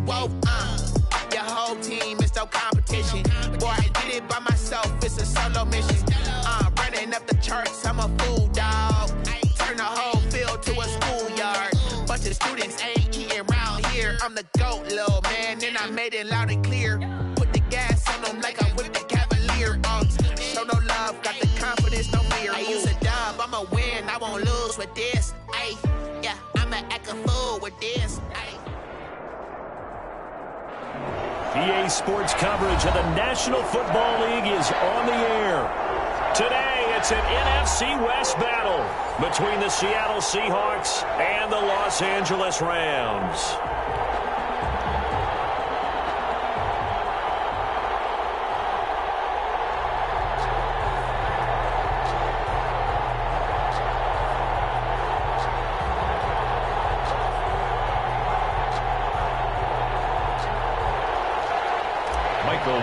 whoa, your whole team is no competition. Boy, I did it by myself, it's a solo mission. Running up the charts, I'm a fool, dog. Turn the whole field to a schoolyard. Bunch of students ain't eating round here. I'm the GOAT, little man, and I made it loud and clear. Put the gas on them like I whipped the Cavalier. Show no love, got the confidence, no fear. I use a dub, I'ma win, I won't lose with this. Ay, yeah, I'ma act a fool with this. Ay. EA Sports coverage of the National Football League is on the air. Today, it's an NFC West battle between the Seattle Seahawks and the Los Angeles Rams.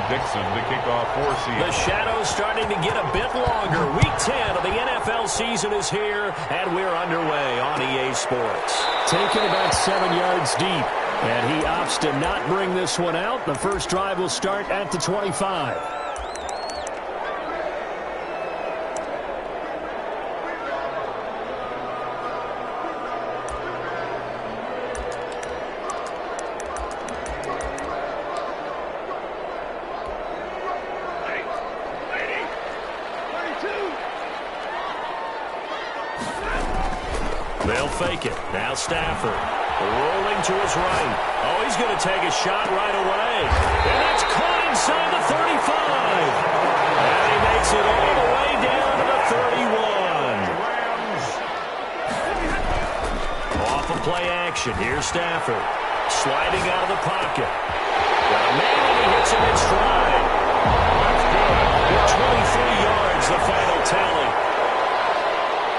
Dixon, the kickoff for Seattle. The shadow's starting to get a bit longer. Week 10 of the NFL season is here, and we're underway on EA Sports. Taken about 7 yards deep, and he opts to not bring this one out. The first drive will start at the 25. They'll fake it. Now Stafford rolling to his right. Oh, he's going to take a shot right away. And that's caught inside the 35. And he makes it all the way down to the 31. Off of play action. Here's Stafford. Sliding out of the pocket. Got a man, and he hits him in stride. That's good. 23 yards, the final tally.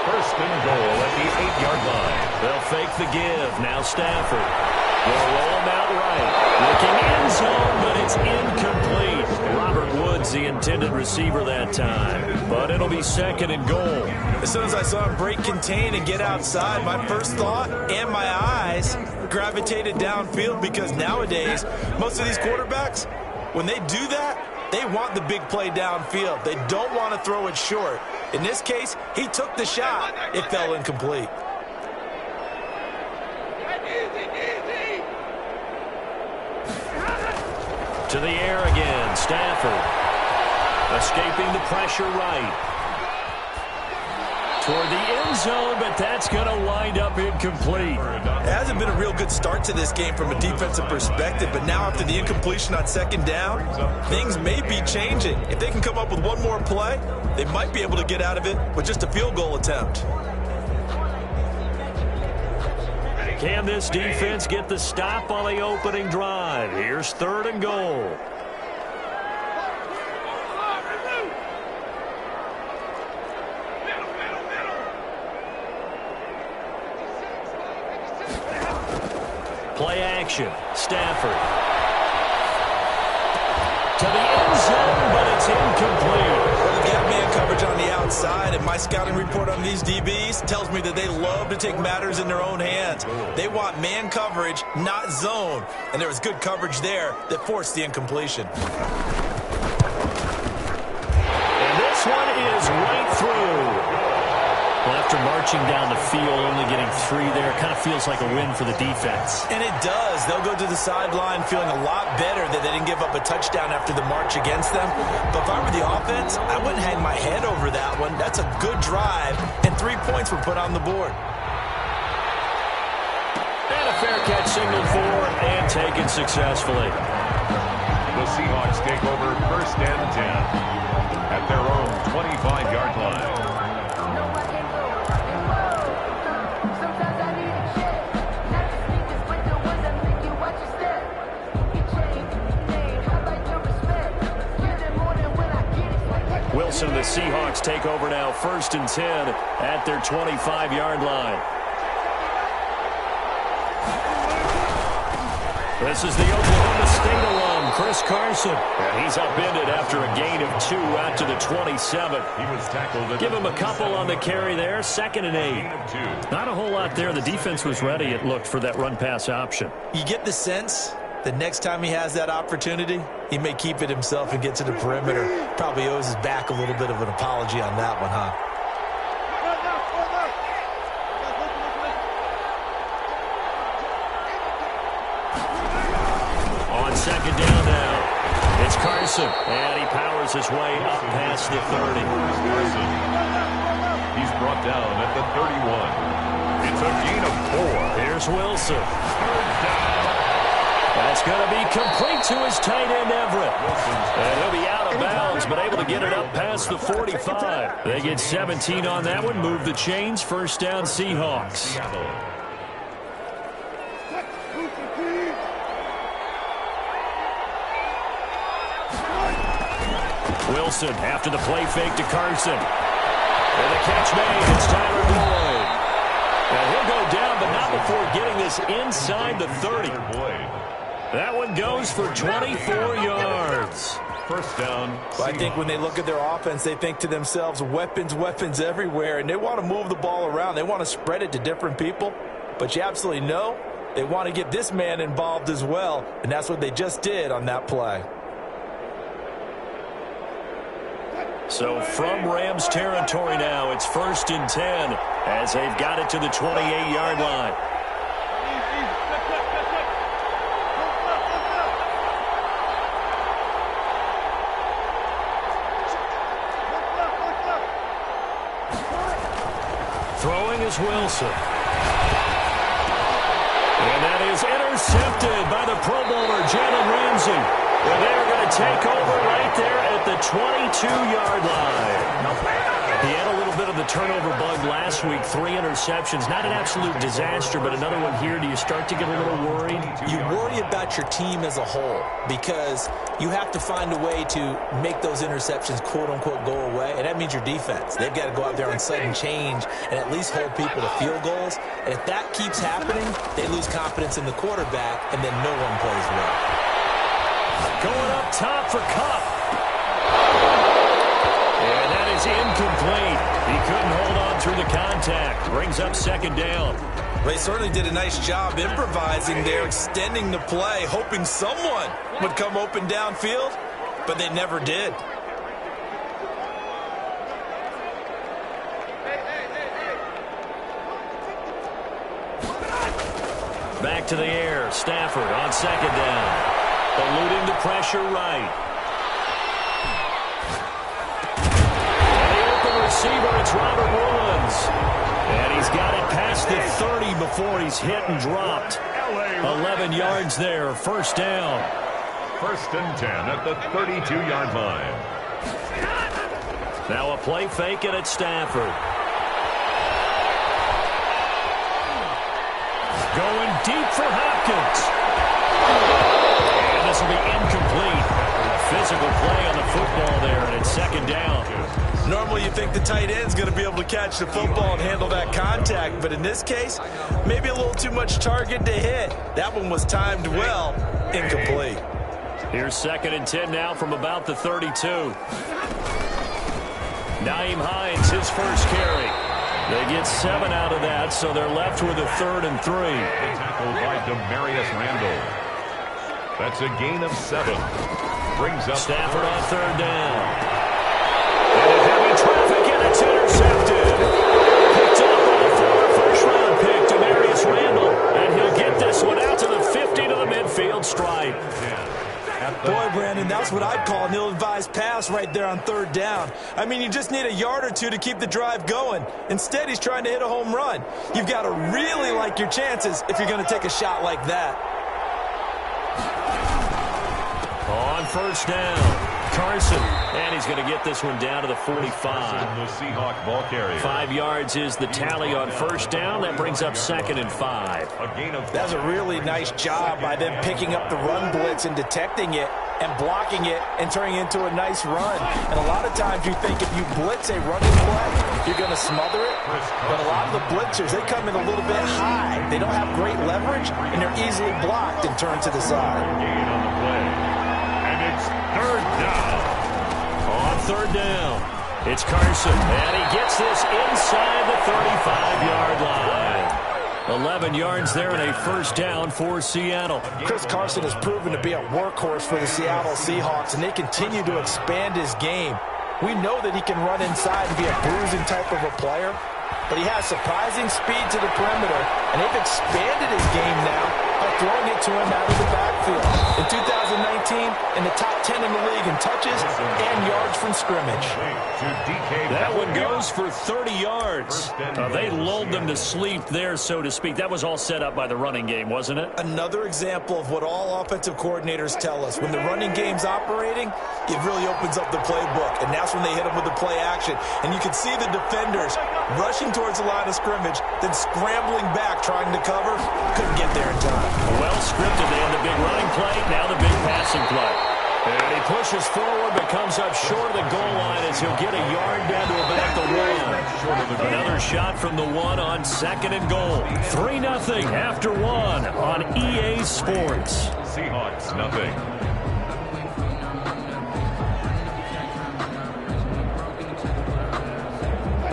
First and goal at the 8-yard line. They'll fake the give. Now Stafford. They'll roll him out right. Looking end zone, but it's incomplete. Robert Woods, the intended receiver that time. But it'll be second and goal. As soon as I saw him break contain and get outside, my first thought and my eyes gravitated downfield, because nowadays, most of these quarterbacks, when they do that, they want the big play downfield. They don't want to throw it short. In this case, he took the shot. It fell incomplete. To the air again, Stafford. Escaping the pressure right. Toward the end zone, but that's going to wind up incomplete. It hasn't been a real good start to this game from a defensive perspective, but now after the incompletion on second down, things may be changing. If they can come up with one more play, they might be able to get out of it with just a field goal attempt. Can this defense get the stop on the opening drive? Here's third and goal. Play action. Stafford. To the end zone, but it's incomplete. Well, they've got man coverage on the outside, and my scouting report on these DBs tells me that they love to take matters in their own hands. They want man coverage, not zone. And there was good coverage there that forced the incompletion. And this one is right through. Well, after marching down the field, only getting 3 there, kind of feels like a win for the defense. And it does. They'll go to the sideline feeling a lot better that they didn't give up a touchdown after the march against them. But if I were the offense, I wouldn't hang my head over that one. That's a good drive, and 3 points were put on the board. And a fair catch signaled for and taken successfully. The Seahawks take over first and 10 at their own 25-yard line. Wilson, the Seahawks take over now, first and 10 at their 25-yard line. This is the Oklahoma State alum, Chris Carson. And he's upended after a gain of 2 out to the 27. He was tackled. Give him a couple on the carry there, second and 8. Not a whole lot there. The defense was ready, it looked, for that run-pass option. You get the sense the next time he has that opportunity, he may keep it himself and get to the perimeter. Probably owes his back a little bit of an apology on that one, huh? On second down now, it's Carson, and he powers his way up past the 30. Carson. He's brought down at the 31. It's a gain of 4. Here's Wilson. Third down. That's going to be complete to his tight end, Everett. And he'll be out of bounds, but able to get it up past the 45. They get 17 on that one, move the chains, first down Seahawks. Wilson after the play fake to Carson. And the catch made. It's Tyler Boyd. And he'll go down, but not before getting this inside the 30. That one goes for 24 yards. First down. Well, I think when they look at their offense, they think to themselves, weapons, weapons everywhere, and they want to move the ball around. They want to spread it to different people, but you absolutely know they want to get this man involved as well, and that's what they just did on that play. So from Rams territory now, it's 1st and 10 as they've got it to the 28-yard line. Throwing is Wilson. And that is intercepted by the Pro Bowler, Jalen Ramsey. And they're going to take over right there at the 22-yard line. He had a little bit of the turnover bug last week, 3 interceptions. Not an absolute disaster, but another one here. Do you start to get a little worried? You worry about your team as a whole because you have to find a way to make those interceptions, quote-unquote, go away, and that means your defense. They've got to go out there on sudden change and at least hold people to field goals. And if that keeps happening, they lose confidence in the quarterback, and then no one plays well. Going up top for Kupp. And that is incomplete. He couldn't hold on through the contact. Brings up second down. They certainly did a nice job improvising there, extending the play, hoping someone would come open downfield, but they never did. Back to the air. Stafford on second down. Eluding the pressure right. And the open receiver, it's Robert Woods. And he's got it past the 30 before he's hit and dropped. 11 yards there, first down. 1st and 10 at the 32-yard line. Now a play fake and it's Stafford. Going deep for Hopkins. And this will be incomplete. Physical play on the football there, and it's second down. Normally you think the tight end's going to be able to catch the football and handle that contact, but in this case, maybe a little too much target to hit. That one was timed well, incomplete. Here's 2nd and 10 now from about the 32. Nyheim Hines, his first carry. They get 7 out of that, so they're left with a 3rd and 3. Tackled by Demarius Randall. That's a gain of 7. Brings up Stafford on 3rd down. And heavy traffic, and it's intercepted. Picked up by the former first-round pick, Demarius Randall. And he'll get this one out to the 50 to the midfield stripe. Boy, Brandon, that's what I'd call an ill-advised pass right there on 3rd down. I mean, you just need a yard or two to keep the drive going. Instead, he's trying to hit a home run. You've got to really like your chances if you're going to take a shot like that. On 1st down, Carson. And he's going to get this one down to the 45. The Seahawk ball carrier. 5 yards is the tally on 1st down. That brings up 2nd and 5. A gain of That's a really nice job by them picking up the run blitz and detecting it and blocking it and turning it into a nice run. And a lot of times you think if you blitz a running play, you're going to smother it. But a lot of the blitzers, they come in a little bit high. They don't have great leverage, and they're easily blocked and turned to the side. gain on the play. And it's 3rd down. On 3rd down, it's Carson. And he gets this inside the 35-yard line. 11 yards there and a first down for Seattle. Chris Carson has proven to be a workhorse for the Seattle Seahawks, and they continue to expand his game. We know that he can run inside and be a bruising type of a player, but he has surprising speed to the perimeter, and they've expanded his game now by throwing it to him out of the backfield. In 2019, in the top 10 in the league in touches and yards from scrimmage. That one goes for 30 yards. They lulled them to sleep there, so to speak. That was all set up by the running game, wasn't it? Another example of what all offensive coordinators tell us. When the running game's operating, it really opens up the playbook, and that's when they hit them with the play action. And you can see the defenders rushing towards the line of scrimmage, then scrambling back, trying to cover. Couldn't get there in time. Well scripted. They had the big running play, now the big passing play. And he pushes forward, but comes up short of the goal line as he'll get a yard down to about the 1. Another shot from the 1 on 2nd and goal. 3-0 after 1 on EA Sports. Seahawks, nothing.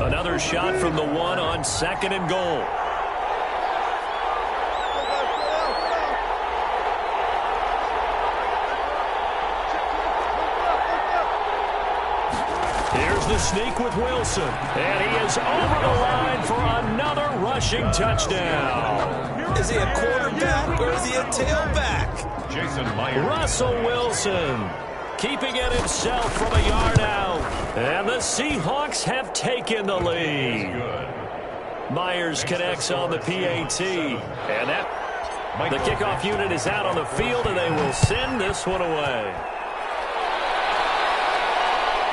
Another shot from the 1 on 2nd and goal. Here's the sneak with Wilson. And he is over the line for another rushing touchdown. Is he a quarterback or is he a tailback? Jason Myers. Russell Wilson keeping it himself from a yard out. And the Seahawks have taken the lead. Myers connects on the PAT. And the kickoff unit is out on the field, and they will send this one away.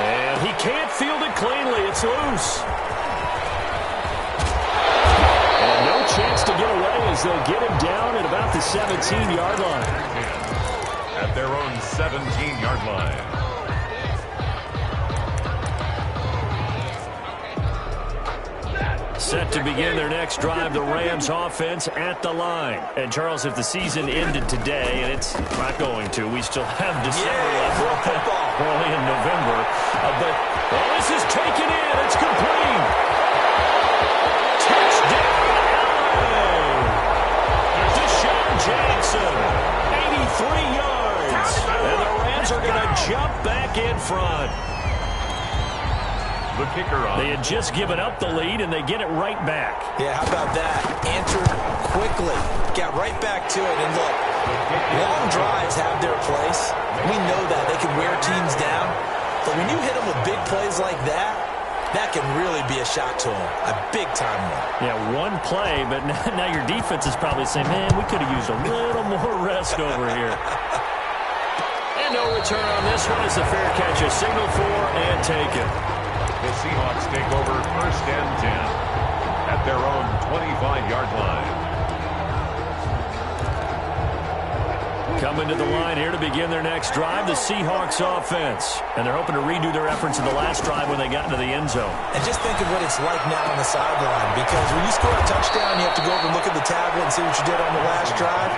And he can't field it cleanly. It's loose. And no chance to get away as they'll get him down at about the 17-yard line. At their own 17-yard line. Set to begin their next drive, the Rams offense at the line. And, Charles, if the season ended today, and it's not going to, we still have December left, early in November. But this is taken in. It's complete. Touchdown, LA. Deshaun Jackson, 83 yards. And the Rams are going to jump back in front. The kicker on. They had just given up the lead, and they get it right back. Yeah, how about that? Answered quickly. Got right back to it. And look, long drives have their place. We know that. They can wear teams down. But when you hit them with big plays like that, that can really be a shot to them. A big-time one. Yeah, one play, but now your defense is probably saying, man, we could have used a little more rest over here. And no return on this one as the fair catch is signaled for and taken. The Seahawks take over 1st and 10 at their own 25-yard line. Coming to the line here to begin their next drive, the Seahawks offense. And they're hoping to redo their efforts in the last drive when they got into the end zone. And just think of what it's like now on the sideline, because when you score a touchdown, you have to go over and look at the tablet and see what you did on the last drive.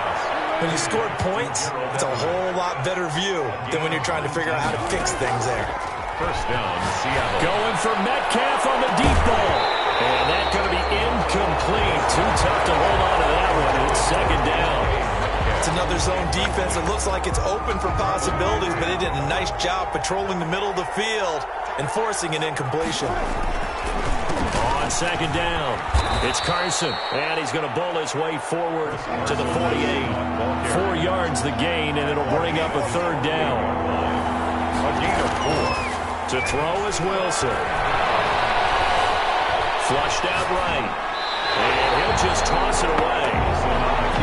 When you scored points, it's a whole lot better view than when you're trying to figure out how to fix things there. 1st down, Seattle. Going for Metcalf on the deep ball. And that's going to be incomplete. Too tough to hold on to that one. It's 2nd down. It's another zone defense. It looks like it's open for possibilities, but they did a nice job patrolling the middle of the field and forcing an incompletion. On 2nd down, it's Carson. And he's going to bowl his way forward to the 48. 4 yards the gain, and it'll bring up a 3rd down. A gain of 4. To throw is Wilson. Flushed out right. And he'll just toss it away.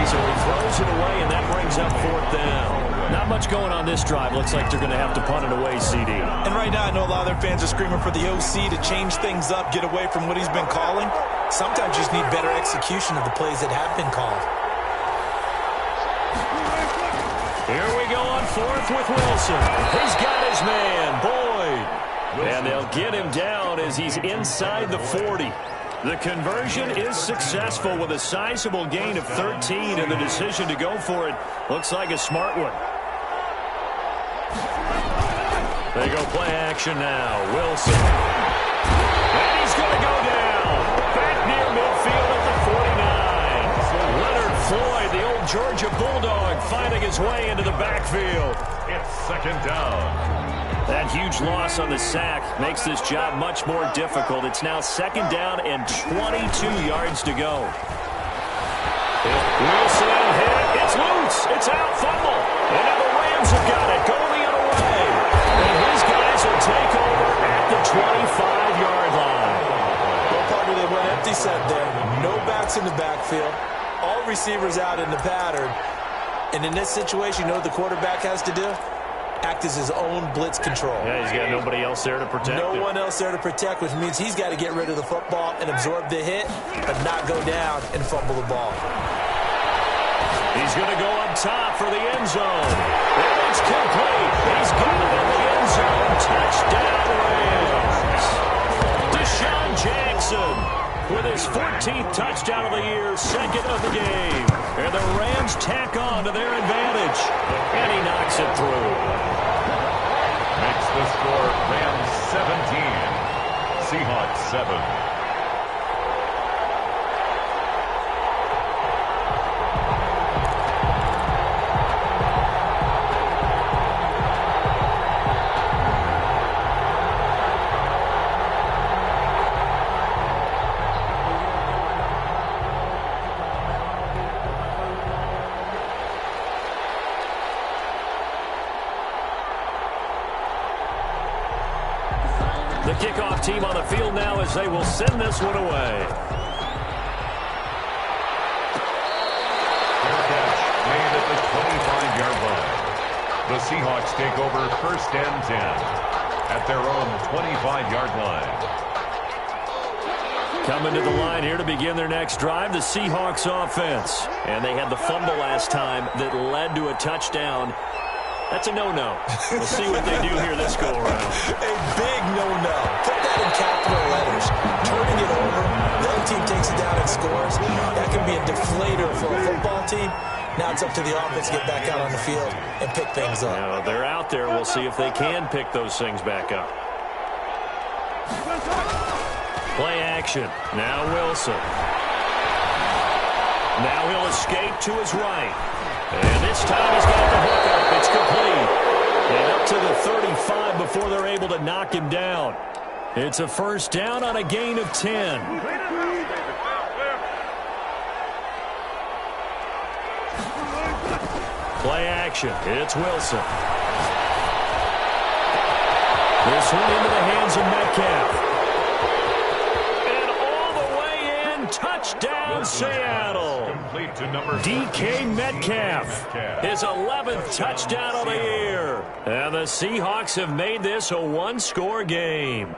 So he throws it away, and that brings up 4th down. Not much going on this drive. Looks like they're going to have to punt it away, CD. And right now I know a lot of their fans are screaming for the OC to change things up, get away from what he's been calling. Sometimes you just need better execution of the plays that have been called. Here we go on 4th with Wilson. He's got his man, Boyd. And they'll get him down as he's inside the 40. The conversion is successful with a sizable gain of 13, and the decision to go for it looks like a smart one. They go play action now. Wilson. And he's going to go down. Back near midfield at the 49. Floyd, the old Georgia Bulldog, finding his way into the backfield. It's second down. That huge loss on the sack makes this job much more difficult. It's now second down and 22 yards to go. Wilson hit. It's loose. It's out. Fumble. And now the Rams have got it. Going the other way. And his guys will take over at the 25-yard line. Well, partner, they went empty set there. No backs in the backfield. All receivers out in the pattern. And in this situation, you know what the quarterback has to do? Act as his own blitz control. Yeah, he's got nobody else there to protect him. No one else there to protect, which means he's got to get rid of the football and absorb the hit, but not go down and fumble the ball. He's going to go up top for the end zone. And it's complete. He's got it in the end zone. Touchdown, Rams. Deshaun Jackson with his 14th touchdown of the year, second of the game. And the Rams tack on to their advantage. And he knocks it through. Makes the score Rams 17, Seahawks 7. The kickoff team on the field now as they will send this one away. Fair catch made at the 25-yard line. The Seahawks take over first and 10 at their own 25-yard line. Coming to the line here to begin their next drive, the Seahawks offense. And they had the fumble last time that led to a touchdown. That's a no-no. We'll see what they do here this go-around. A big no-no. Put that in capital letters. Turning it over, the other team takes it down and scores. That can be a deflator for a football team. Now it's up to the offense to get back out on the field and pick things up. Now, they're out there. We'll see if they can pick those things back up. Play action. Now Wilson. Now he'll escape to his right. And this time he's got the hook up. It's complete. And up to the 35 before they're able to knock him down. It's a first down on a gain of 10. Play action. It's Wilson. This one into the hands of Metcalf. And all the way in. Touchdown, Seattle. DK Metcalf, his 11th touchdown of the year. And the Seahawks have made this a one-score game.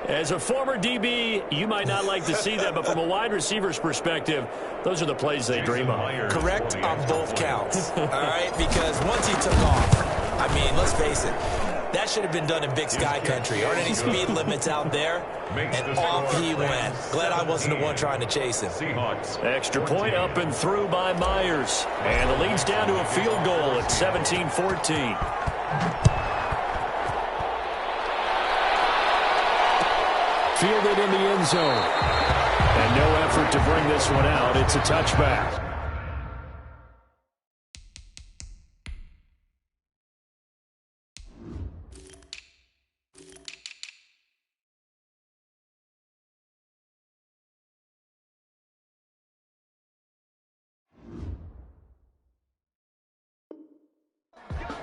As a former DB, you might not like to see that, but from a wide receiver's perspective, those are the plays they dream of. Correct on both counts, all right? Because once he took off, I mean, let's face it, that should have been done in Big Sky Country. Aren't any speed limits out there? And off he went. Glad I wasn't the one trying to chase him. Extra point up and through by Myers. And the lead's down to a field goal at 17-14. Fielded in the end zone. And no effort to bring this one out. It's a touchback.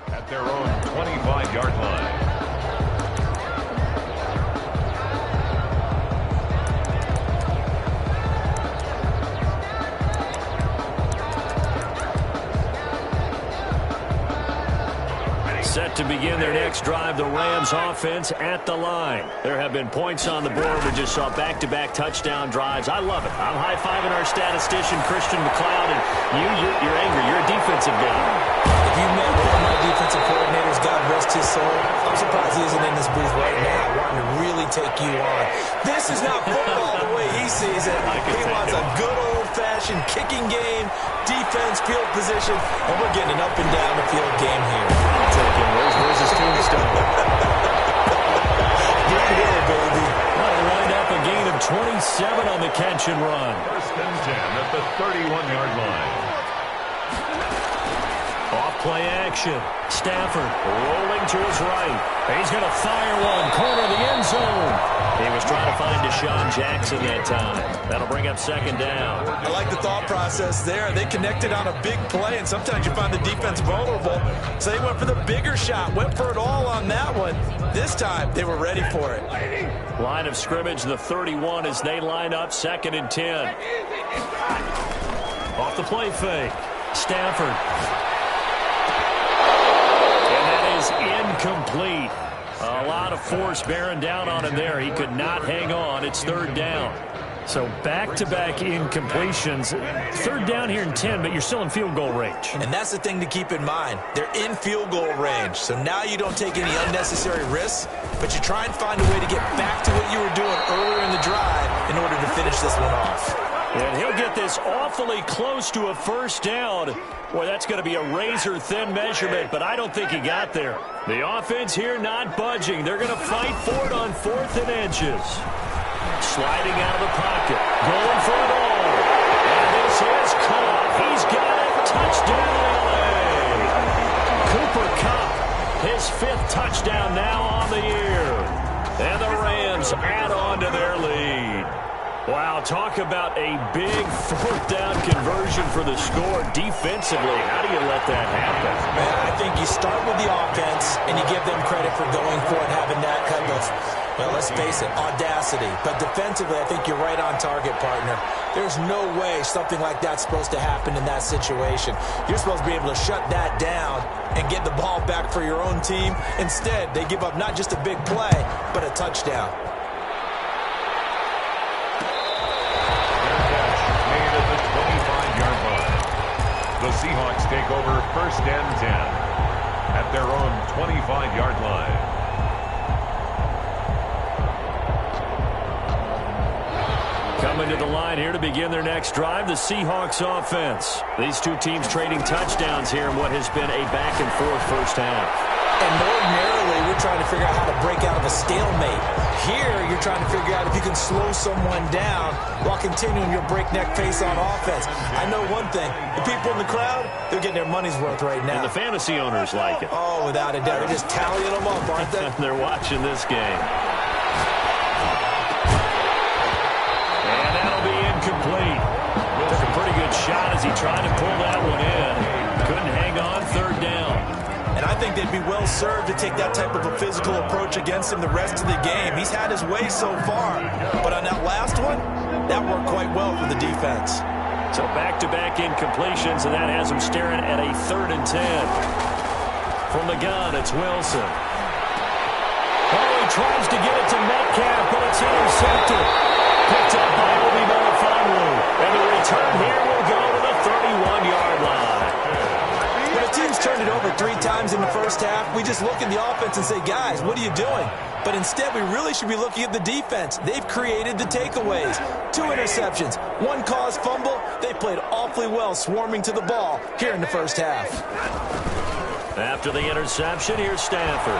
At their own 25-yard line. Set to begin their next drive, the Rams offense at the line. There have been points on the board. We just saw back-to-back touchdown drives. I love it. I'm high-fiving our statistician, Christian McLeod, and you're angry. You're a defensive guy. If you met one of my defensive coordinators, God rest his soul, I'm surprised he isn't in this booth right now wanting to really take you on. This is not football the way he sees it. He wants a good old-fashioned kicking game, defense, field position, and we're getting an up-and-down the field game here. Where's his tombstone? Good here, baby. That'll wind up a gain of 27 on the catch and run. and 10 at the 31-yard line. Off play action. Stafford rolling to his right. He's going to fire one. Corner of the end zone. He was trying to find Deshaun Jackson that time. That'll bring up second down. I like the thought process there. They connected on a big play, and sometimes you find the defense vulnerable. So they went for the bigger shot, went for it all on that one. This time, they were ready for it. Line of scrimmage, the 31 as they line up, 2nd and 10. Off the play fake. Stafford. Incomplete. A lot of force bearing down on him there. He could not hang on. It's 3rd down. So back-to-back incompletions. 3rd down here in 10, but you're still in field goal range. And that's the thing to keep in mind. They're in field goal range. So now you don't take any unnecessary risks, but you try and find a way to get back to what you were doing earlier in the drive in order to finish this one off. And he'll get this awfully close to a 1st down. Boy, that's going to be a razor-thin measurement, but I don't think he got there. The offense here not budging. They're going to fight for it on 4th and inches. Sliding out of the pocket. Going for it all. And this is caught. He's got it. Touchdown, L.A. Cooper Kupp, his 5th touchdown now on the year. And the Rams add on to their lead. Wow, talk about a big 4th down conversion for the score. Defensively, how do you let that happen? Man, I think you start with the offense, and you give them credit for going for it, having that kind of, well, let's face it, audacity. But defensively, I think you're right on target, partner. There's no way something like that's supposed to happen in that situation. You're supposed to be able to shut that down and get the ball back for your own team. Instead, they give up not just a big play, but a touchdown. The Seahawks take over 1st and 10 at their own 25-yard line. Coming to the line here to begin their next drive, the Seahawks offense. These two teams trading touchdowns here in what has been a back-and-forth 1st half. And ordinarily, we're trying to figure out how to break out of a stalemate. Here, you're trying to figure out if you can slow someone down while continuing your breakneck pace on offense. I know one thing. The people in the crowd, they're getting their money's worth right now. And the fantasy owners like it. Oh, without a doubt. They're just tallying them up, aren't they? They're watching this game. And that'll be incomplete. Took a pretty good shot as he tried to pull that one in. Couldn't hang on, 3rd down. And I think they'd be well served to take that type of a physical approach against him the rest of the game. He's had his way so far. But on that last one, that worked quite well for the defense. So back-to-back incompletions, and that has him staring at a 3rd and 10. From the gun, it's Wilson. Oh, he tries to get it to Metcalf, but it's intercepted. Picked up by Obi Melifonwu. And the return here will go to the 31-yard line. When a team's turned it over 3 times in the 1st half, we just look at the offense and say, guys, what are you doing? But instead, we really should be looking at the defense. They've created the takeaways. 2 interceptions, 1 caused fumble. They played awfully well swarming to the ball here in the 1st half. After the interception, here's Stafford.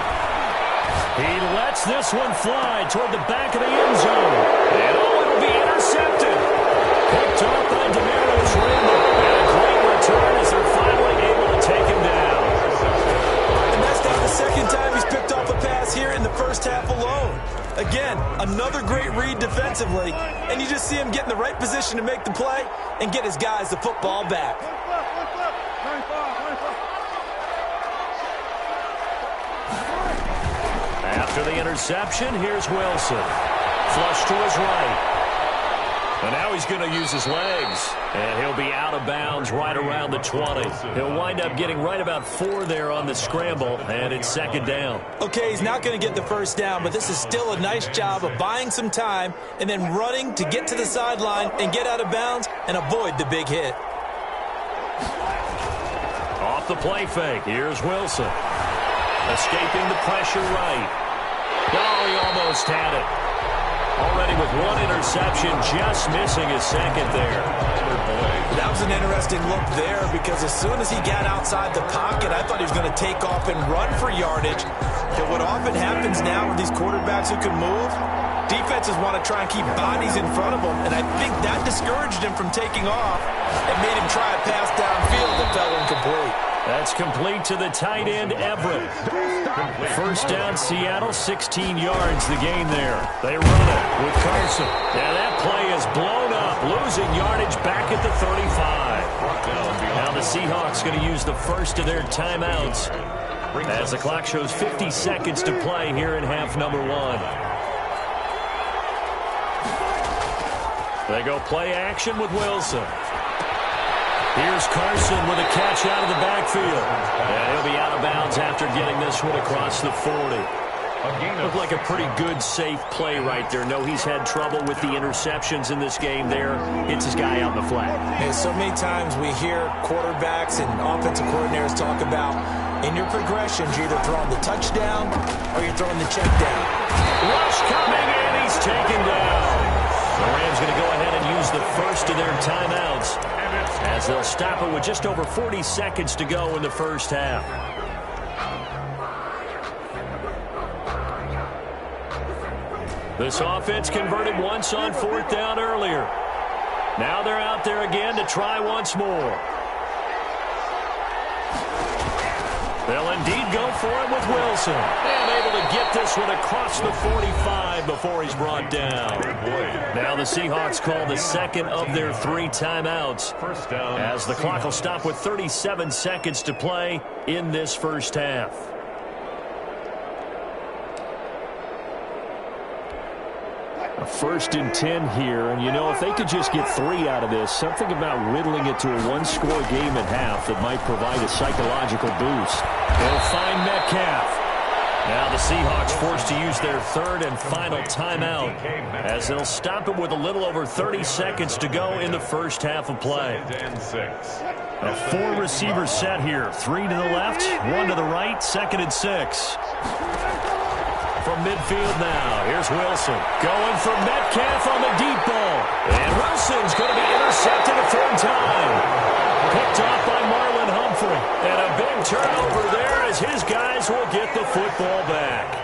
He lets this one fly toward the back of the end zone. And it'll be intercepted. Picked up by Demarius Randall. And a great return as they're finally able to take him down. And that's not the 2nd time he's picked off a pass here in the 1st half alone. Again, another great read defensively. And you just see him get in the right position to make the play and get his guys the football back. After the interception, here's Wilson. Flush to his right. And now he's going to use his legs. And he'll be out of bounds right around the 20. He'll wind up getting right about 4 there on the scramble, and it's 2nd down. Okay, he's not going to get the 1st down, but this is still a nice job of buying some time and then running to get to the sideline and get out of bounds and avoid the big hit. Off the play fake, here's Wilson. Escaping the pressure right. Oh, he almost had it. Already with 1 interception, just missing his 2nd there. That was an interesting look there because as soon as he got outside the pocket, I thought he was going to take off and run for yardage. But what often happens now with these quarterbacks who can move, Defenses want to try and keep bodies in front of them, and I think that discouraged him from taking off and made him try a pass downfield that fell incomplete. That's complete to the tight end, Everett. First down, Seattle, 16 yards the gain there. They run it with Carson. And that play is blown up, losing yardage back at the 35. Now the Seahawks going to use the first of their timeouts as the clock shows 50 seconds to play here in half number 1. They go play action with Wilson. Here's Carson with a catch out of the backfield. And he'll be out of bounds after getting this one across the 40. Looked like a pretty good, safe play right there. No, he's had trouble with the interceptions in this game there. Hits his guy out in the flat. And so many times we hear quarterbacks and offensive coordinators talk about in your progressions, you're either throwing the touchdown or you're throwing the check down. Rush coming in. He's taken down. The Rams going to go ahead and use the first of their timeouts as they'll stop it with just over 40 seconds to go in the first half. This offense converted once on 4th down earlier. Now they're out there again to try once more. They'll indeed go for it with Wilson. And able to get this one across the 45 before he's brought down. Now the Seahawks call the second of their 3 timeouts as the clock will stop with 37 seconds to play in this first half. A 1st and 10 here, and you know, if they could just get 3 out of this, something about whittling it to a 1-score game at half that might provide a psychological boost. They'll find Metcalf. Now the Seahawks forced to use their 3rd and final timeout as they'll stop it with a little over 30 seconds to go in the first half of play. A 4-receiver set here. 3 to the left, 1 to the right, 2nd and 6. From midfield now, here's Wilson. Going for Metcalf on the deep ball. And Wilson's going to be intercepted a 3rd time. Picked off by Marlon Humphrey. And a big turnover there as his guys will get the football back.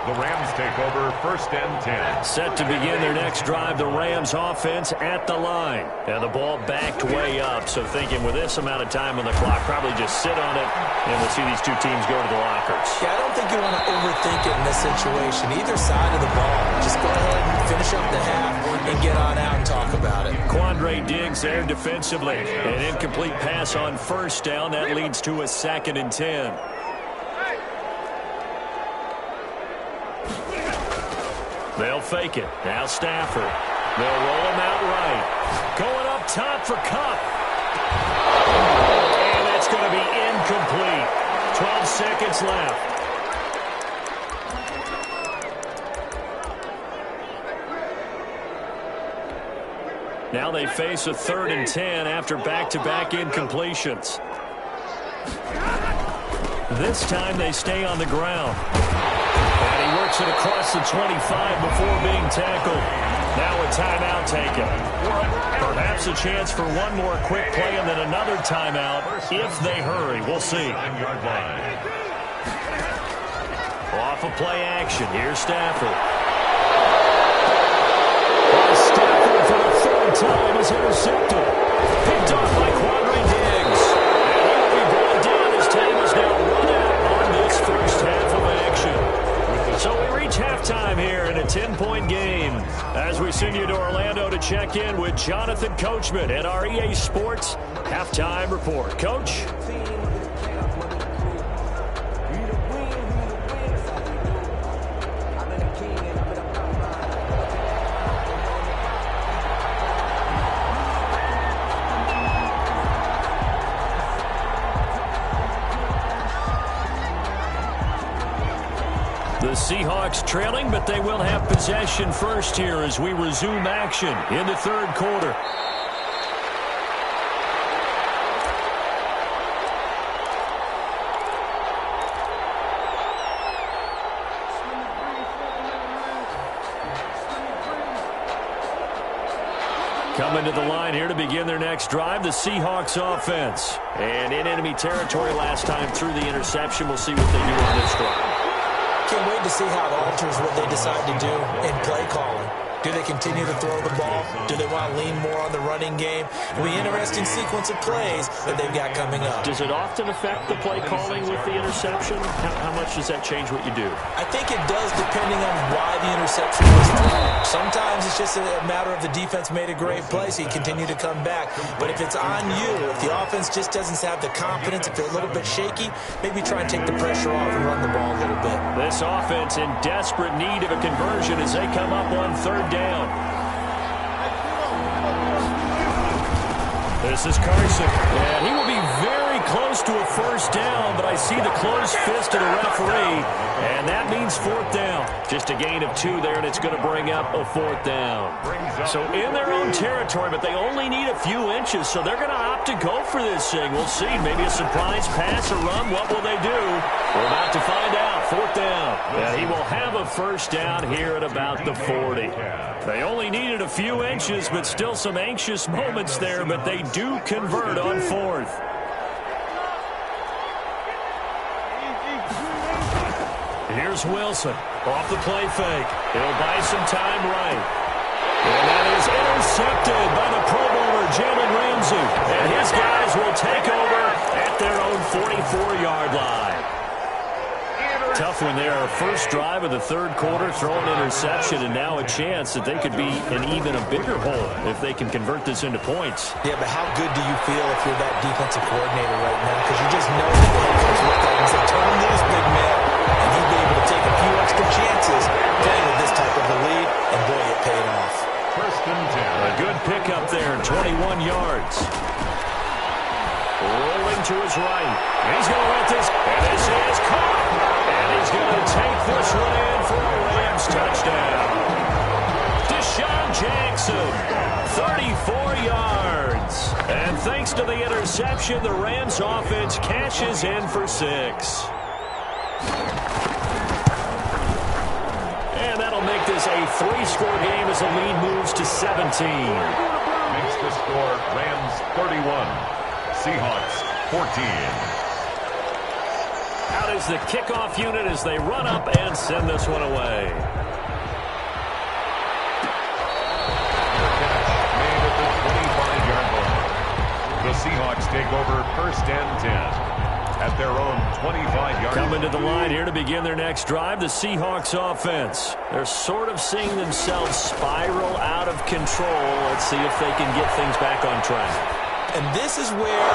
The Rams take over 1st and 10. Set to begin their next drive, the Rams offense at the line. And the ball backed way up, so thinking with this amount of time on the clock, probably just sit on it, and we'll see these two teams go to the lockers. Yeah, I don't think you want to overthink it in this situation. Either side of the ball. Just go ahead and finish up the half and get on out and talk about it. Quandre Diggs there defensively. An incomplete pass on 1st down. That leads to a 2nd and 10. They'll fake it. Now Stafford. They'll roll him out right. Going up top for Kupp. And that's going to be incomplete. 12 seconds left. Now they face a 3rd and 10 after back-to-back incompletions. This time they stay on the ground. And he works it across the 25 before being tackled. Now a timeout taken. Perhaps a chance for one more quick play and then another timeout if they hurry. We'll see. Off of play action. Here's Stafford. Stafford for the 3rd time is intercepted. Picked off by Quandre Diggs. And he will be brought down as time is now run out on this first half of action. So we reach halftime here in a 10-point game as we send you to Orlando to check in with Jonathan Coachman at our EA Sports Halftime Report. Coach? The Seahawks trailing, but they will have possession first here as we resume action in the 3rd quarter. Coming to the line here to begin their next drive, the Seahawks offense. And in enemy territory last time through the interception. We'll see what they do on this drive. Can't wait to see how it alters what they decide to do in play calling. Do they continue to throw the ball? Do they want to lean more on the running game? It'll be an interesting sequence of plays that they've got coming up. Does it often affect the play calling with the interception? How much does that change what you do? I think it does, depending on why the interception was thrown. Sometimes it's just a matter of the defense made a great play, so you continue to come back. But if it's on you, if the offense just doesn't have the confidence, if they're a little bit shaky, maybe try and take the pressure off and run the ball a little bit. This offense in desperate need of a conversion as they come up on third down. This is Carson, and he will be very close to a first down, but I see the closed fist of the referee, and that means fourth down. Just a gain of 2 there, and it's going to bring up a fourth down. So in their own territory, but they only need a few inches, so they're going to opt to go for this thing. We'll see. Maybe a surprise pass or run. What will they do? We're about to find out. Fourth down. And he will have a first down here at about the 40. They only needed a few inches, but still some anxious moments there, but they do convert on fourth. Here's Wilson off the play fake. He'll buy some time right. And that is intercepted by the Pro Bowler, Jalen Ramsey. And his guys will take over at their own 44-yard line. Tough one there. First drive of the third quarter, throwing interception, and now a chance that they could be in even a bigger hole if they can convert this into points. Yeah, but how good do you feel if you're that defensive coordinator right now? Because you just know that the head coach looked at him and said, turn him loose, big man. And he'd be able to take a few extra chances playing with this type of a lead, and boy, it paid off. First and 10. A good pickup there, 21 yards. Rolling to his right. He's going to let this, and this is caught. And he's going to take this one in for a Rams touchdown. Deshaun Jackson, 34 yards. And thanks to the interception, the Rams offense cashes in for 6. And that'll make this a 3-score game as the lead moves to 17. Makes the score Rams 31, Seahawks 14. Out is the kickoff unit as they run up and send this one away. Made at the 25-yard line. The Seahawks take over first and 10 at their own 25-yard line. Coming to the line here to begin their next drive, the Seahawks offense. They're sort of seeing themselves spiral out of control. Let's see if they can get things back on track. And this is where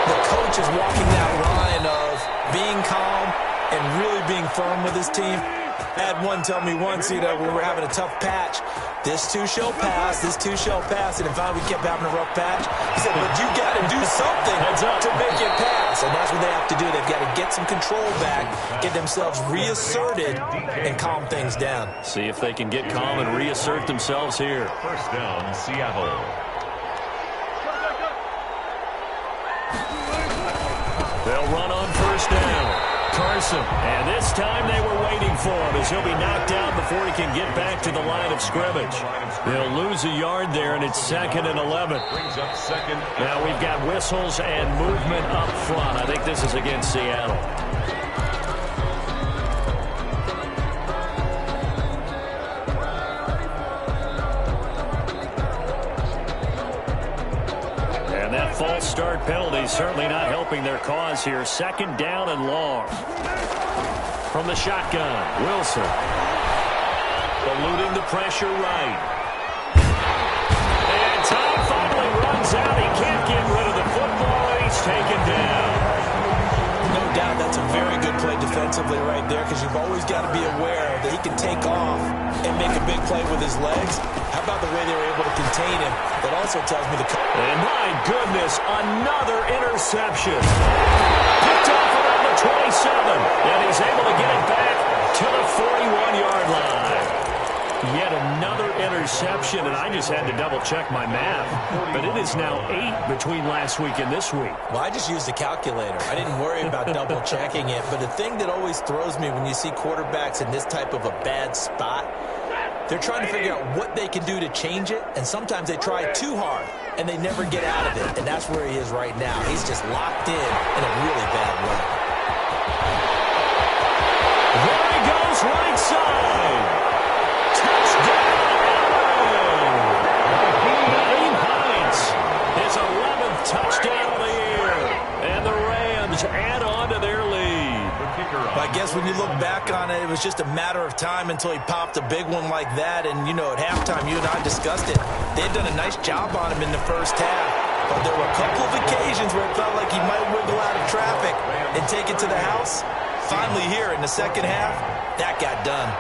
the coach is walking that line of being calm and really being firm with his team. I had one tell me once, when we were having a tough patch, this too shall pass, this too shall pass, and if we kept having a rough patch, he said, but you got to do something to make it pass, and that's what they have to do. They've got to get some control back, get themselves reasserted, and calm things down. See if they can get calm and reassert themselves here. First down, Seattle. They'll run on first down. Carson, and this time they were waiting for him as he'll be knocked down before he can get back to the line of scrimmage. They'll lose a yard there, and it's 2nd and 11. Brings up second. Now we've got whistles and movement up front. I think this is against Seattle. False start penalty certainly not helping their cause here. 2nd down and long. From the shotgun, Wilson. Eluding the pressure right. And time finally runs out. He can't get rid of the football, and he's taken down. No doubt that's a very good play defensively right there, because you've always got to be aware that he can take off and make a big play with his legs. How about the way they were able to contain him? That also tells me the... And my goodness, another interception. Picked off around the 27, and he's able to get it back to the 41-yard line. Yet another interception, and I just had to double-check my math. But it is now 8 between last week and this week. Well, I just used a calculator. I didn't worry about double-checking it. But the thing that always throws me when you see quarterbacks in this type of a bad spot, they're trying to figure out what they can do to change it, and sometimes they try too hard, and they never get out of it. And that's where he is right now. He's just locked in a really bad way. Very I guess when you look back on it, it was just a matter of time until he popped a big one like that. And, you know, at halftime, you and I discussed it. They had done a nice job on him in the first half. But there were a couple of occasions where it felt like he might wiggle out of traffic and take it to the house. Finally here in the second half, that got done.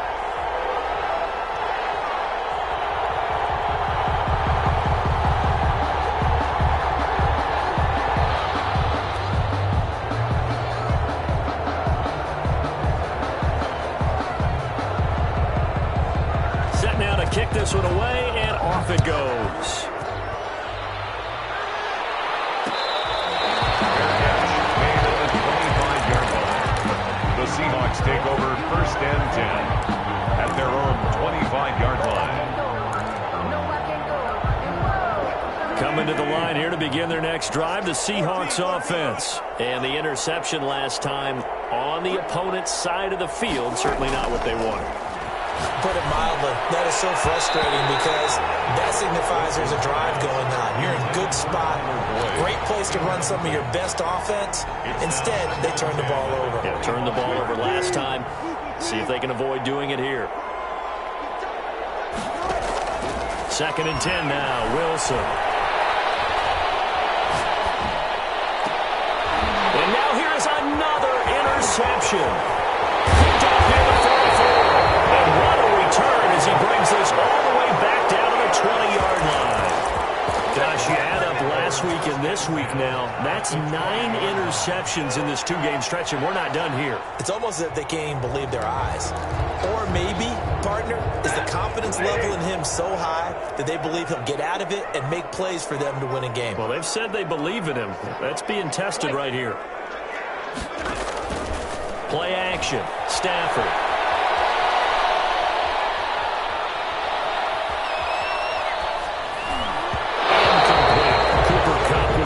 Kick this one away, and off it goes. Made at the 25-yard line. The Seahawks take over first and 10 at their own 25-yard line. Coming to the line here to begin their next drive, the Seahawks offense. And the interception last time on the opponent's side of the field, certainly not what they wanted. Put it mildly, that is so frustrating because that signifies there's a drive going on. You're in a good spot, great place to run some of your best offense. Instead, they turn the ball over. Yeah, turned the ball over last time. See if they can avoid doing it here. 2nd and 10 now, Wilson. And now here is another interception. Picked off near the 44. And what a return as he brings this all the way back down to the 20-yard line. Gosh, you add up last week and this week now. That's 9 interceptions in this 2-game stretch, and we're not done here. It's almost as if they can't even believe their eyes. Or maybe, partner, is the confidence level in him so high that they believe he'll get out of it and make plays for them to win a game. Well, they've said they believe in him. That's being tested right here. Play action. Stafford.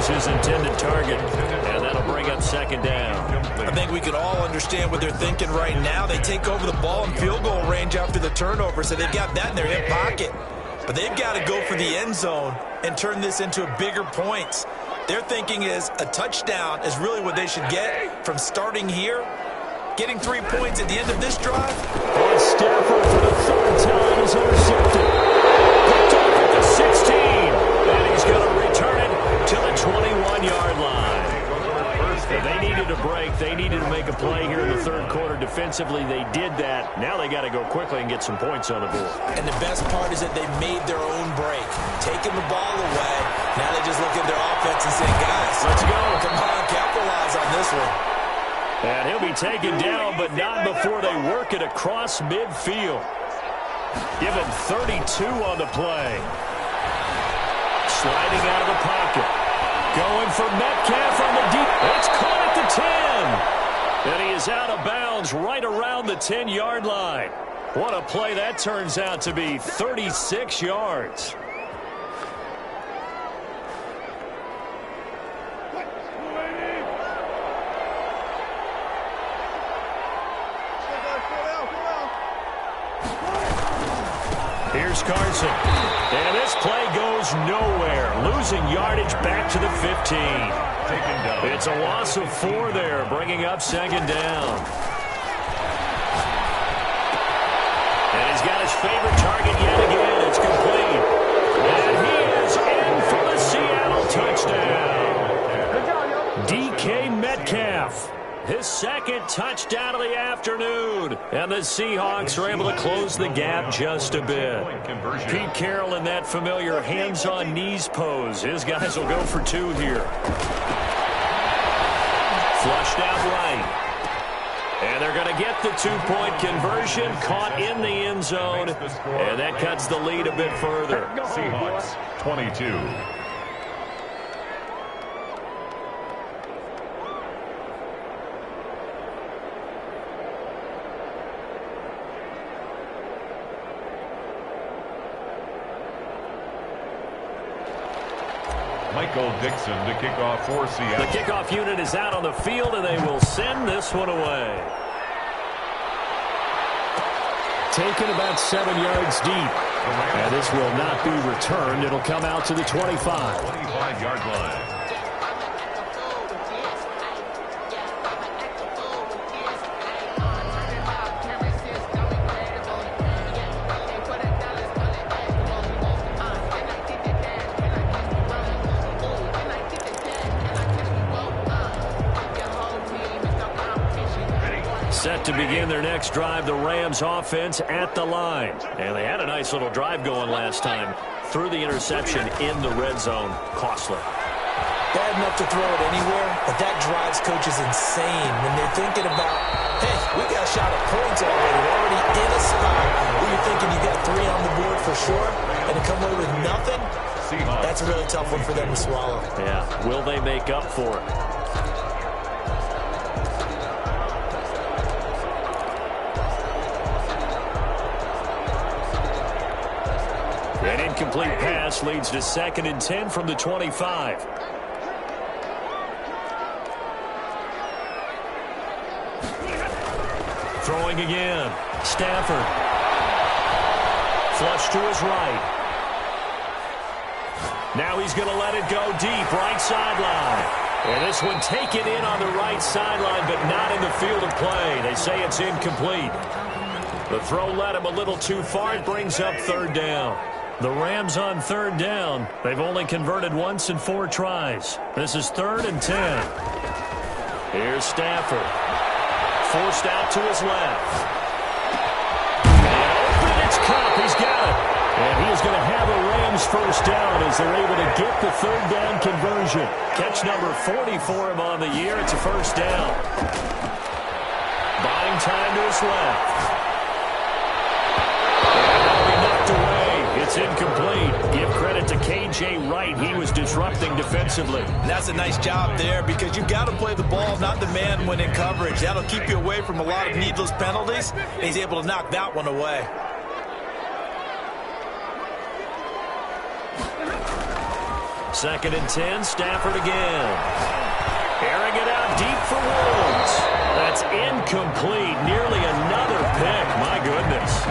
His intended target, and that'll bring up 2nd down. I think we can all understand what they're thinking right now. They take over the ball in field goal range after the turnover, so they've got that in their hip pocket. But they've got to go for the end zone and turn this into bigger points. Their thinking is a touchdown is really what they should get from starting here. Getting 3 points at the end of this drive. And Stafford for the 3rd time is intercepted. Picked off at the 16, and he's going to return it to the 21-yard line. They needed a break. They needed to make a play here in the 3rd quarter. Defensively, they did that. Now they got to go quickly and get some points on the board. And the best part is that they made their own break. Taking the ball away. Now they just look at their offense and say, guys, let's go. Come on, capitalize on this one. And he'll be taken down, but not before they work it across midfield. Give him 32 on the play. Sliding out of the pocket. Going for Metcalf on the deep. It's caught at the 10. And he is out of bounds right around the 10-yard line. What a play that turns out to be. 36 yards. Here's Carson. And this play goes nowhere. Losing yardage back to the 15. It's a loss of 4 there, bringing up 2nd down. And he's got his favorite target yet again. It's complete. And he is in for the Seattle touchdown. DK Metcalf. His 2nd touchdown of the afternoon. And the Seahawks are able to close the gap just a bit. Pete Carroll in that familiar hands-on knees pose. His guys will go for 2 here. Flushed out right. And they're going to get the 2-point conversion. Caught in the end zone. And that cuts the lead a bit further. Seahawks 22. Michael Dixon to kick off for Seattle. The kickoff unit is out on the field, and they will send this one away. Taken about 7 yards deep. And this will not be returned. It'll come out to the 25. 25-yard line. Set to begin their next drive, the Rams offense at the line. And they had a nice little drive going last time. Threw the interception in the red zone. Costly. Bad enough to throw it anywhere, but that drives coaches insane when they're thinking about, hey, we got a shot at points already. We're already in a spot where you're thinking you got 3 on the board for sure, and to come away with nothing, that's a really tough one for them to swallow. Yeah, will they make up for it? An incomplete pass leads to 2nd and 10 from the 25. Throwing again. Stafford. Flush to his right. Now he's going to let it go deep, right sideline. And this one taken in on the right sideline, but not in the field of play. They say it's incomplete. The throw led him a little too far. It brings up 3rd down. The Rams on 3rd down. They've only converted once in 4 tries. This is 3rd and 10. Here's Stafford. Forced out to his left. And open, it's Cup. He's got it. And he is going to have a Rams first down as they're able to get the 3rd down conversion. Catch number 40 for him on the year. It's a first down. Buying time to his left. And that'll be knocked away. It's incomplete. Give credit to K.J. Wright. He was disrupting defensively. That's a nice job there because you've got to play the ball, not the man when in coverage. That'll keep you away from a lot of needless penalties. And he's able to knock that one away. Second and 10, Stafford again. Airing it out deep for Woods. That's incomplete. Nearly another pick. My goodness.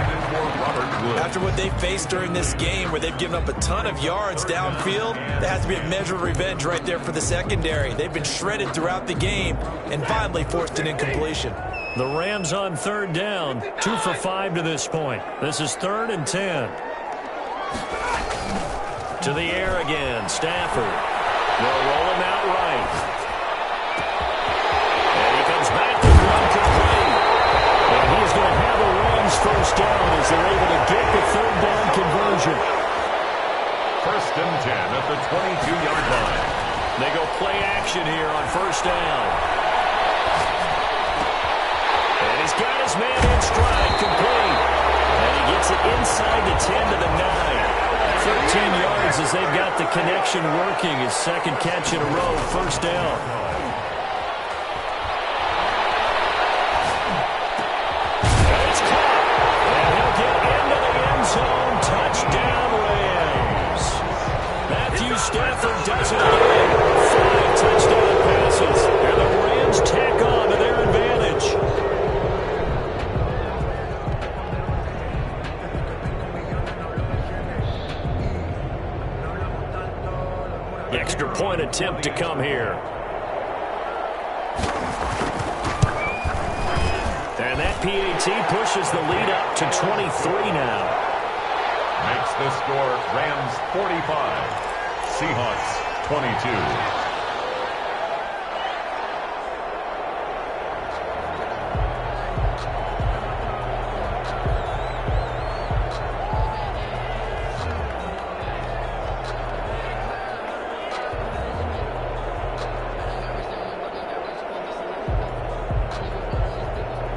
After what they faced during this game where they've given up a ton of yards downfield, there has to be a measure of revenge right there for the secondary. They've been shredded throughout the game and finally forced an incompletion. The Rams on 3rd down. 2 for 5 to this point. This is 3rd and 10. To the air again. Stafford. They'll roll him out right. And he comes back to run complete. And he's going to have a Rams first down as they're able to get the 3rd down conversion. 1st and 10 at the 22-yard line. They go play action here on 1st down. And he's got his man in stride, complete. And he gets it inside the 10 to the 9. 13 yards as they've got the connection working. His 2nd catch in a row, 1st down. And it's caught. And he'll get into the end zone. Touchdown, Rams. Matthew Stafford does it again. 5 touchdown passes. And the Rams tack on to their advantage. Extra point attempt to come here. And that PAT pushes the lead up to 23 now. Makes the score Rams 45, Seahawks 22.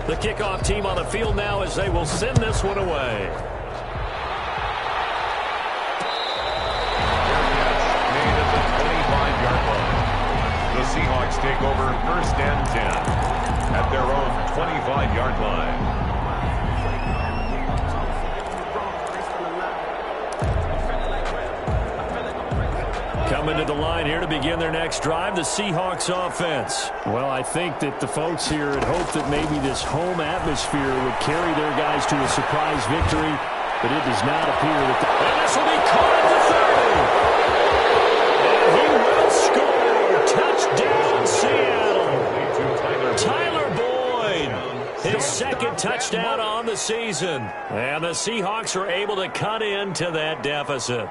The kickoff team on the field now as they will send this one away. Made at the 25-yard line. The Seahawks take over 1st and 10 at their own 25-yard line. Coming to the line here to begin their next drive, the Seahawks offense. Well, I think that the folks here had hoped that maybe this home atmosphere would carry their guys to a surprise victory, but it does not appear that. And this will be caught at the 30. And he will score. Touchdown, Seattle. Tyler Boyd, his 2nd touchdown on the season. And the Seahawks are able to cut into that deficit.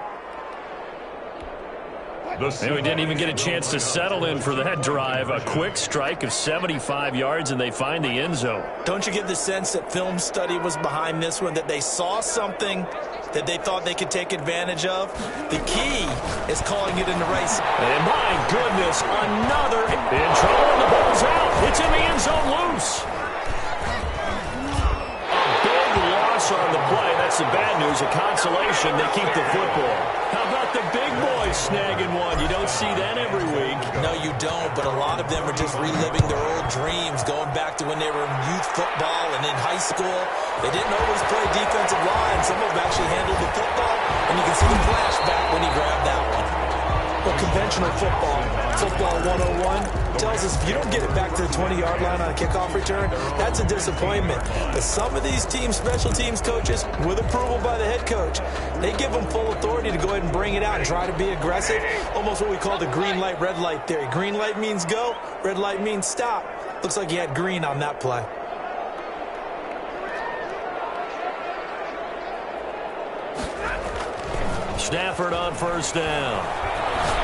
And we didn't even get a chance to settle in for that drive. A quick strike of 75 yards, and they find the end zone. Don't you get the sense that film study was behind this one, that they saw something that they thought they could take advantage of? The key is calling it in the right side. And my goodness, another in trouble, and the ball's out. It's in the end zone loose. A big loss on the play. That's the bad news. A consolation, they keep the football. How about the big boys snagging one? You don't see that every week. No, you don't, but a lot of them are just reliving their old dreams, going back to when they were in youth football and in high school. They didn't always play defensive line. Some of them actually handled the football, and you can see the flashback when he grabbed that one. Well, conventional football 101, tells us if you don't get it back to the 20-yard line on a kickoff return, that's a disappointment. But some of these teams, special teams coaches, with approval by the head coach, they give them full authority to go ahead and bring it out and try to be aggressive, almost what we call the green light, red light theory. Green light means go, red light means stop. Looks like he had green on that play. Stafford on first down.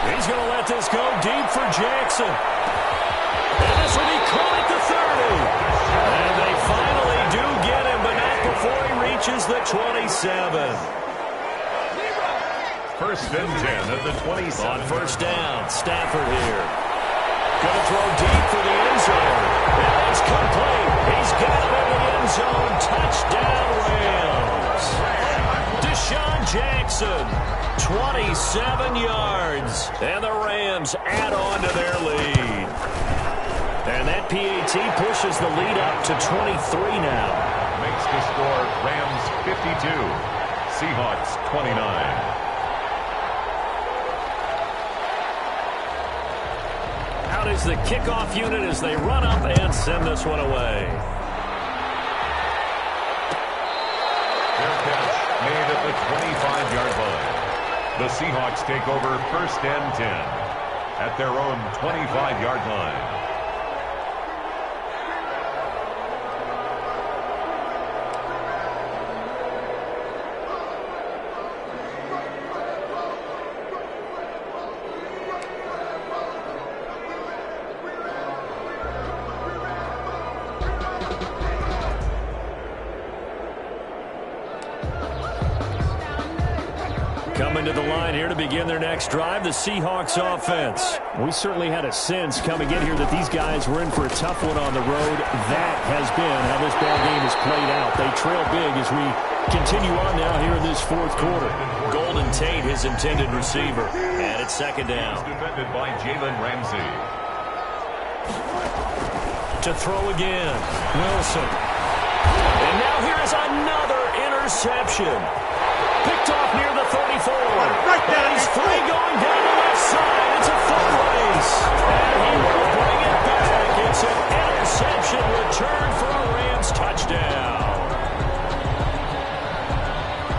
He's going to let this go deep for Jackson. And this will be caught at the 30. And they finally do get him, but not before he reaches the 27. First and 10 at the 27. On first down, Stafford here. Going to throw deep for the end zone. And it's complete. He's got it in the end zone. Touchdown, Rams. Deshaun Jackson, 27 yards. And the Rams add on to their lead. And that PAT pushes the lead up to 23 now. Makes the score Rams 52, Seahawks 29. Out is the kickoff unit as they run up and send this one away. Their catch made at the 25-yard line. The Seahawks take over first and 10 at their own 25-yard line. Coming to the line here to begin their next drive, the Seahawks offense. We certainly had a sense coming in here that these guys were in for a tough one on the road. That has been how this ball game has played out. They trail big as we continue on now here in this fourth quarter. Golden Tate, his intended receiver. And it's second down. It's defended by Jalen Ramsey. To throw again, Wilson. And now here is another interception. Picked off near the 34. Right there. He's free going down the left side. It's a foot race. And he will bring it back. It's an interception return for a Rams touchdown.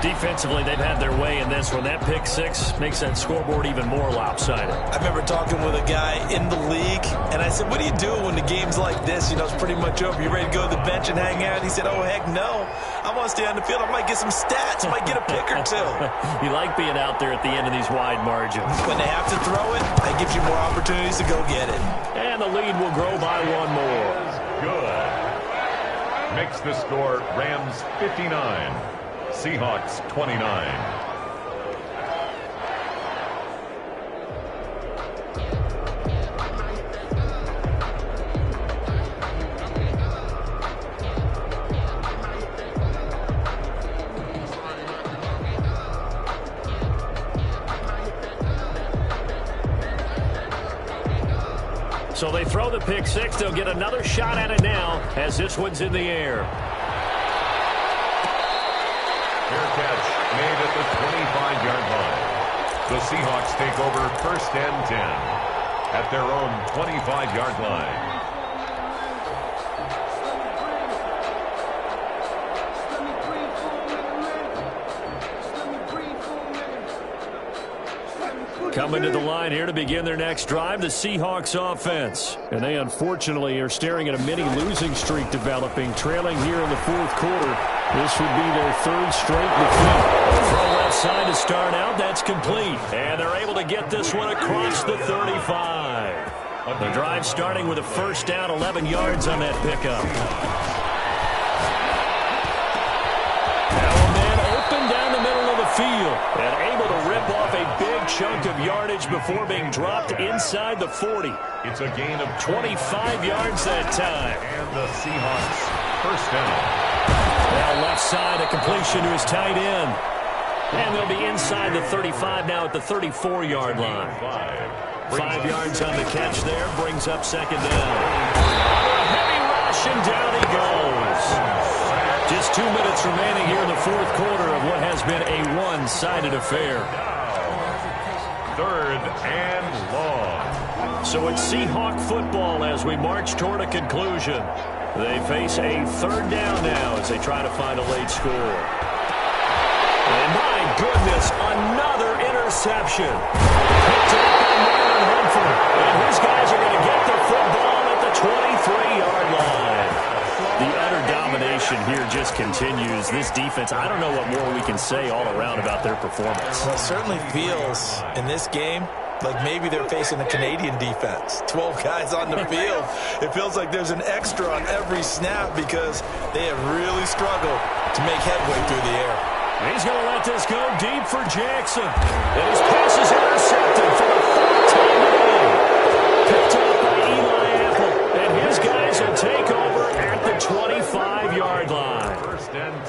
Defensively, they've had their way in this one. That pick six makes that scoreboard even more lopsided. I remember talking with a guy in the league, and I said, what do you do when the game's like this? You know, it's pretty much over. You ready to go to the bench and hang out? And he said, oh, heck no. I want to stay on the field. I might get some stats. I might get a pick or two. You like being out there at the end of these wide margins. When they have to throw it, that gives you more opportunities to go get it. And the lead will grow by one more. Good. Makes the score Rams 59, Seahawks 29. So they throw the pick six. They'll get another shot at it now as this one's in the air. Fair catch made at the 25-yard line. The Seahawks take over first and 10 at their own 25-yard line. Coming to the line here to begin their next drive, the Seahawks offense. And they unfortunately are staring at a mini losing streak developing, trailing here in the fourth quarter. This would be their third straight defeat. Throw left side to start out. That's complete. And they're able to get this one across the 35. The drive starting with a first down, 11 yards on that pickup. Now a man open down the middle of the field and able to rip off a big chunk of yardage before being dropped inside the 40. It's a gain of 25 yards that time. And the Seahawks first down. Now left side, a completion to his tight end. And they'll be inside the 35 now at the 34-yard line. 5 yards on the catch there, brings up second down. Heavy rush, and down he goes. Just 2 minutes remaining here in the fourth quarter of what has been a one-sided affair. Third and long. So it's Seahawk football as we march toward a conclusion. They face a third down now as they try to find a late score. And my goodness, another interception. Picked up by Marlon Humphrey. And his guys are going to get the football at the 23-yard line. The utter domination here just continues. This defense, I don't know what more we can say all around about their performance. Well, it certainly feels in this game like maybe they're facing a Canadian defense. 12 guys on the field. It feels like there's an extra on every snap because they have really struggled to make headway through the air. He's going to let this go deep for Jackson. And his pass is intercepted for the third time today. Picked up by Eli Apple. And his guys will take over at the 25-yard line.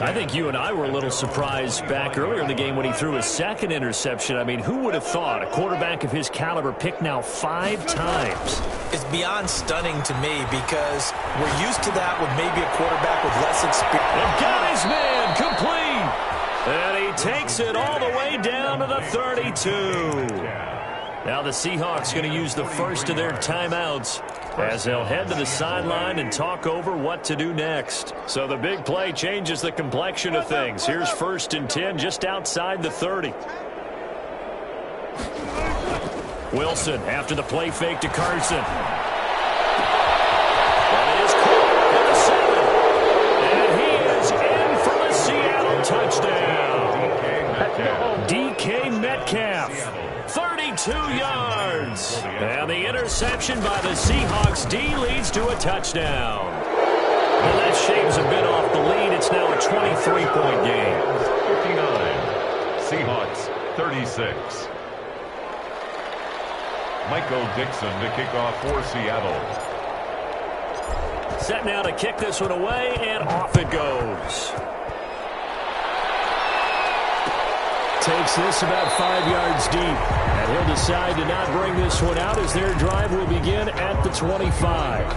I think you and I were a little surprised back earlier in the game when he threw his second interception. I mean, who would have thought a quarterback of his caliber picked now 5 times? It's beyond stunning to me because we're used to that with maybe a quarterback with less experience. And got his man complete. And he takes it all the way down to the 32. Now the Seahawks going to use the first of their timeouts as they'll head to the sideline and talk over what to do next. So the big play changes the complexion of things. Here's 1st and 10 just outside the 30. Wilson after the play fake to Carson. That is caught at the 7. And he is in for the Seattle touchdown. DK Metcalf. 32 yards. And the interception by the Seahawks D leads to a touchdown. Well, that shaves a bit off the lead. It's now a 23-point game. 59. Seahawks 36. Michael Dixon to kick off for Seattle. Set now to kick this one away, and off it goes. Takes this about 5 yards deep. And he'll decide to not bring this one out as their drive will begin at the 25.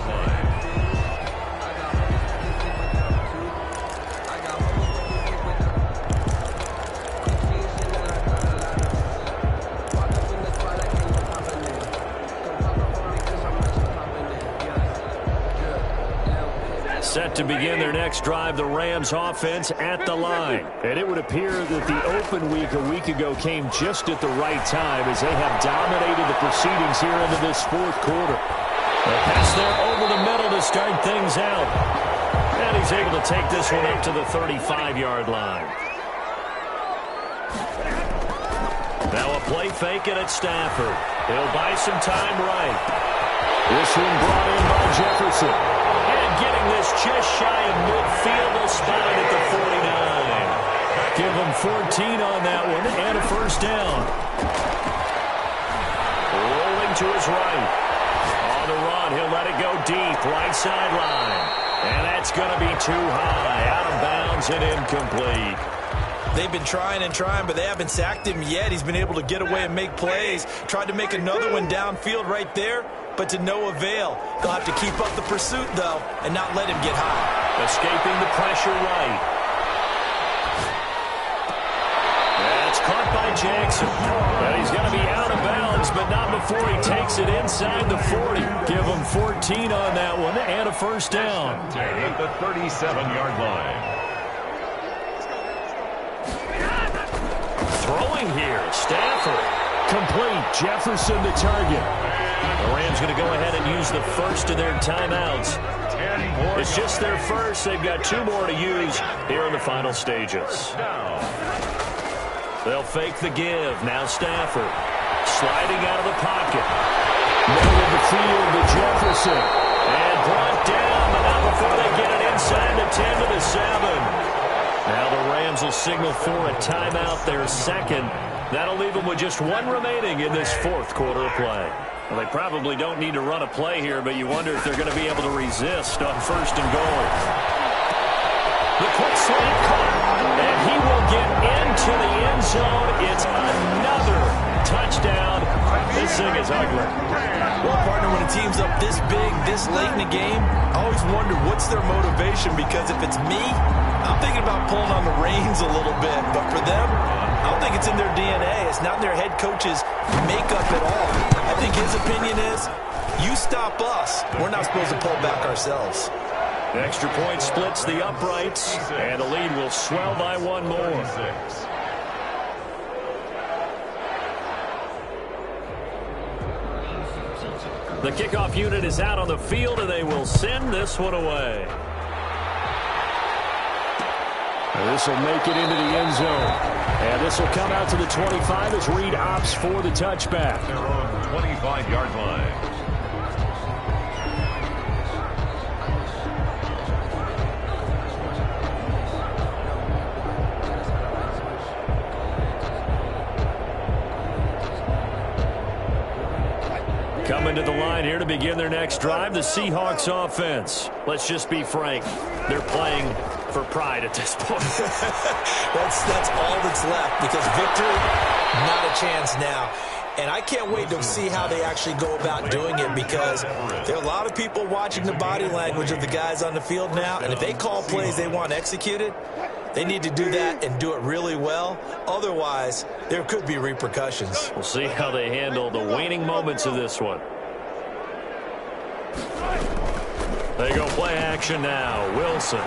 Set to begin their next drive, the Rams offense at the line. And it would appear that the open week a week ago came just at the right time as they have dominated the proceedings here into this fourth quarter. A pass there over the middle to start things out. And he's able to take this one up to the 35-yard line. Now a play fake it at Stafford. He'll buy some time right. This one brought in by Jefferson. Getting this just shy of midfield, they'll spot it at the 49. Give them 14 on that one and a first down. Rolling to his right. On the run, he'll let it go deep, right sideline. And that's going to be too high, out of bounds and incomplete. They've been trying and trying, but they haven't sacked him yet. He's been able to get away and make plays. Tried to make another one downfield right there, but to no avail. They'll have to keep up the pursuit, though, and not let him get high. Escaping the pressure right. That's caught by Jackson. And he's going to be out of bounds, but not before he takes it inside the 40. Give him 14 on that one and a first down. At the 37-yard line. Throwing here, Stafford. Complete. Jefferson the target. The Rams going to go ahead and use the first of their timeouts. It's just their first. They've got 2 more to use here in the final stages. They'll fake the give. Now Stafford sliding out of the pocket. Middle of the field to Jefferson. And brought down, but not before they get it inside the 10 to the 7. Now the Rams will signal for a timeout, their second. That'll leave them with just 1 remaining in this 4th quarter of play. Well, they probably don't need to run a play here, but you wonder if they're going to be able to resist on 1st and goal. The quick slant caught, and he will get into the end zone. It's another touchdown. This thing is ugly. Well, partner, when a team's up this big, this late in the game, I always wonder what's their motivation, because if it's me, I'm thinking about pulling on the reins a little bit. But for them, I don't think it's in their DNA. It's not in their head coach's makeup at all. I think his opinion is, you stop us, we're not supposed to pull back ourselves. The extra point splits the uprights, and the lead will swell by 1 more. The kickoff unit is out on the field, and they will send this one away. This will make it into the end zone. And this will come out to the 25 as Reed opts for the touchback. Their own 25-yard line. Coming to the line here to begin their next drive, the Seahawks offense. Let's just be frank. They're playing for pride at this point. That's all that's left, because victory, not a chance now. And I can't wait to see how they actually go about doing it, because there are a lot of people watching the body language of the guys on the field now, and if they call plays they want executed, they need to do that and do it really well. Otherwise, there could be repercussions. We'll see how they handle the waning moments of this one. They go play action now. Wilson.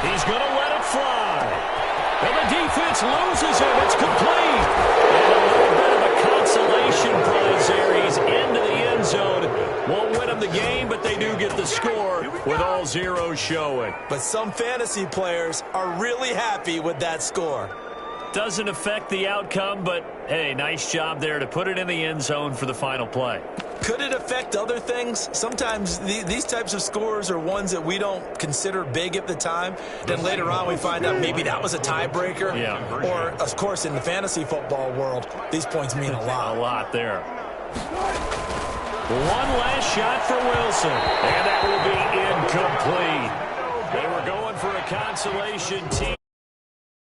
He's going to let it fly. And the defense loses it. It's complete. And a little bit of a consolation prize there. He's into the end zone. Won't win them the game, but they do get the score with all zeros showing. But some fantasy players are really happy with that score. Doesn't affect the outcome, but, hey, nice job there to put it in the end zone for the final play. Could it affect other things? Sometimes these types of scores are ones that we don't consider big at the time. Then later on we find out maybe that was a tiebreaker. Yeah. Or, of course, in the fantasy football world, these points mean a lot. A lot there. One last shot for Wilson, and that will be incomplete. They were going for a consolation team.